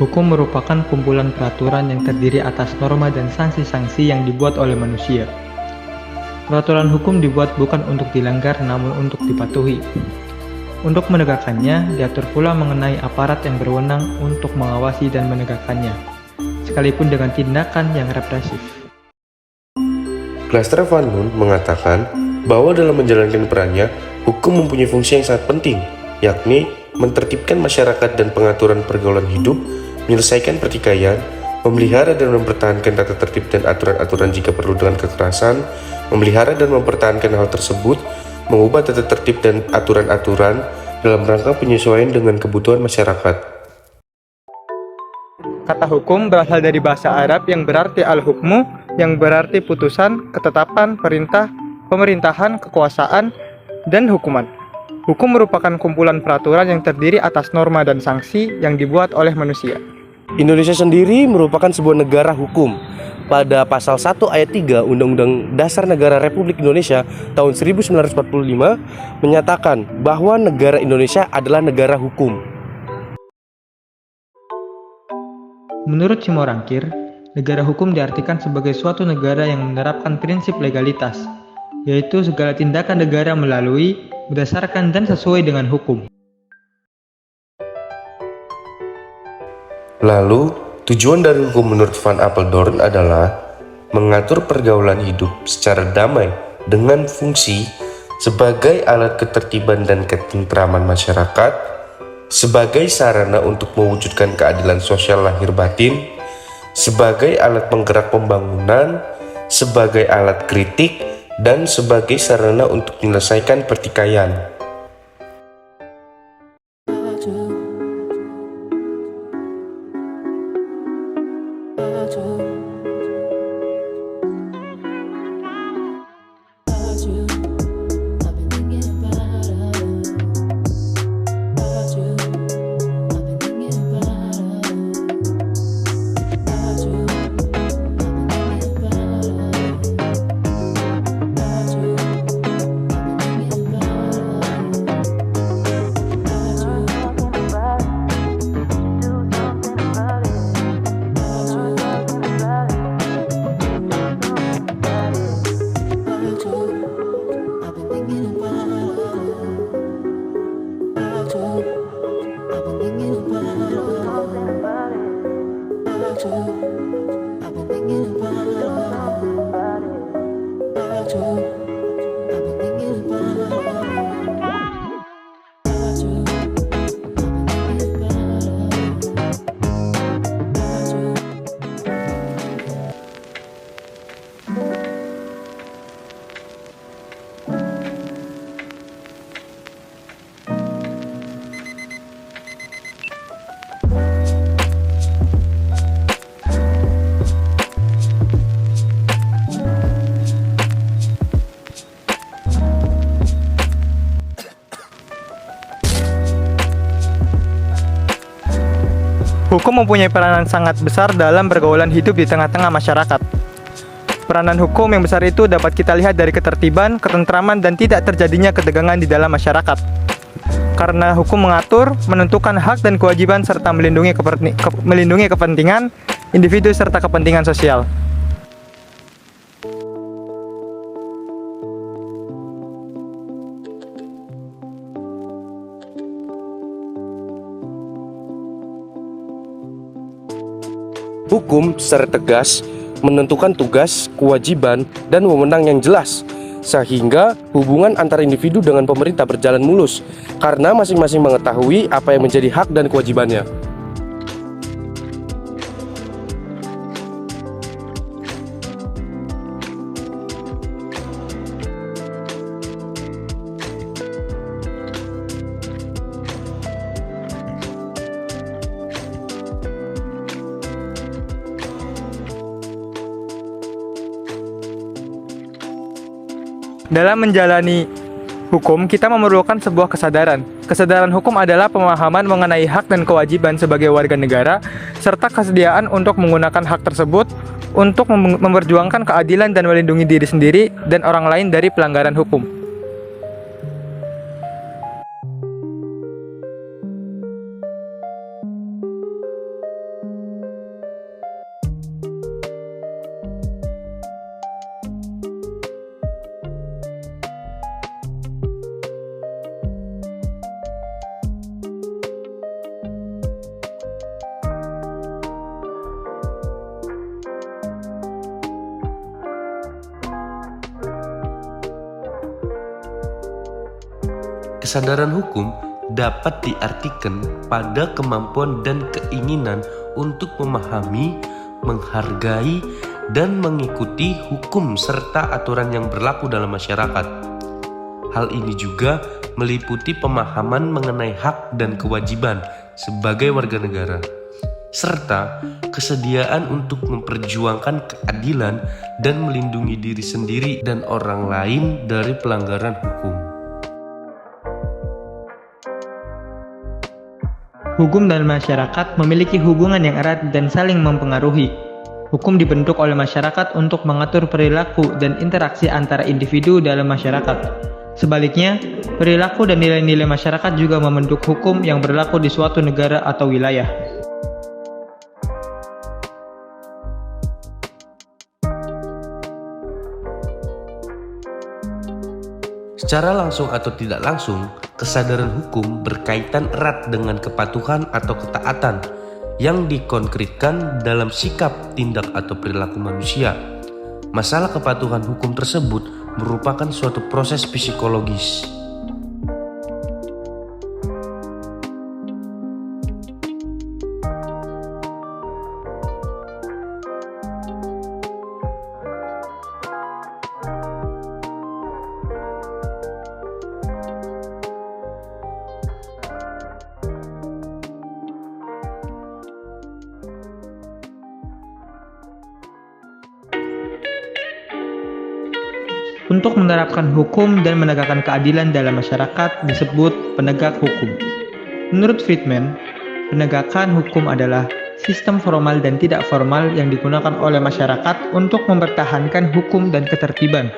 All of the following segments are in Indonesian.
Hukum merupakan kumpulan peraturan yang terdiri atas norma dan sanksi-sanksi yang dibuat oleh manusia. Peraturan hukum dibuat bukan untuk dilanggar namun untuk dipatuhi. Untuk menegakkannya, diatur pula mengenai aparat yang berwenang untuk mengawasi dan menegakkannya, sekalipun dengan tindakan yang represif. Glaster van Loon mengatakan bahwa dalam menjalankan perannya, hukum mempunyai fungsi yang sangat penting, yakni menertibkan masyarakat dan pengaturan pergaulan hidup, menyelesaikan pertikaian, memelihara dan mempertahankan tata tertib dan aturan-aturan jika perlu dengan kekerasan, memelihara dan mempertahankan hal tersebut, mengubah tata tertib dan aturan-aturan dalam rangka penyesuaian dengan kebutuhan masyarakat. Kata hukum berasal dari bahasa Arab yang berarti al-hukmu, yang berarti putusan, ketetapan, perintah, pemerintahan, kekuasaan, dan hukuman. Hukum merupakan kumpulan peraturan yang terdiri atas norma dan sanksi yang dibuat oleh manusia. Indonesia sendiri merupakan sebuah negara hukum. Pada pasal 1 ayat 3 Undang-Undang Dasar Negara Republik Indonesia tahun 1945 menyatakan bahwa negara Indonesia adalah negara hukum. Menurut Simorangkir, negara hukum diartikan sebagai suatu negara yang menerapkan prinsip legalitas, yaitu segala tindakan negara melalui, berdasarkan, dan sesuai dengan hukum. Lalu, tujuan dari hukum menurut Van Apeldoorn adalah mengatur pergaulan hidup secara damai dengan fungsi sebagai alat ketertiban dan ketentraman masyarakat, sebagai sarana untuk mewujudkan keadilan sosial lahir batin, sebagai alat penggerak pembangunan, sebagai alat kritik, dan sebagai sarana untuk menyelesaikan pertikaian. Hukum mempunyai peranan sangat besar dalam pergaulan hidup di tengah-tengah masyarakat. Peranan hukum yang besar itu dapat kita lihat dari ketertiban, ketentraman, dan tidak terjadinya ketegangan di dalam masyarakat. Karena hukum mengatur, menentukan hak dan kewajiban serta melindungi kepentingan individu serta kepentingan sosial. Hukum secara tegas menentukan tugas, kewajiban, dan wewenang yang jelas, sehingga hubungan antara individu dengan pemerintah berjalan mulus, karena masing-masing mengetahui apa yang menjadi hak dan kewajibannya. Dalam menjalani hukum, kita memerlukan sebuah kesadaran. Kesadaran hukum adalah pemahaman mengenai hak dan kewajiban sebagai warga negara, serta kesediaan untuk menggunakan hak tersebut untuk memperjuangkan keadilan dan melindungi diri sendiri dan orang lain dari pelanggaran hukum. Kesadaran hukum dapat diartikan pada kemampuan dan keinginan untuk memahami, menghargai, dan mengikuti hukum serta aturan yang berlaku dalam masyarakat. Hal ini juga meliputi pemahaman mengenai hak dan kewajiban sebagai warga negara, serta kesediaan untuk memperjuangkan keadilan dan melindungi diri sendiri dan orang lain dari pelanggaran hukum. Hukum dan masyarakat memiliki hubungan yang erat dan saling mempengaruhi. Hukum dibentuk oleh masyarakat untuk mengatur perilaku dan interaksi antara individu dalam masyarakat. Sebaliknya, perilaku dan nilai-nilai masyarakat juga membentuk hukum yang berlaku di suatu negara atau wilayah. Secara langsung atau tidak langsung, kesadaran hukum berkaitan erat dengan kepatuhan atau ketaatan yang dikonkretkan dalam sikap, tindak, atau perilaku manusia. Masalah kepatuhan hukum tersebut merupakan suatu proses psikologis. Untuk menerapkan hukum dan menegakkan keadilan dalam masyarakat disebut penegak hukum. Menurut Friedman, penegakan hukum adalah sistem formal dan tidak formal yang digunakan oleh masyarakat untuk mempertahankan hukum dan ketertiban,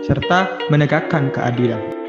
serta menegakkan keadilan.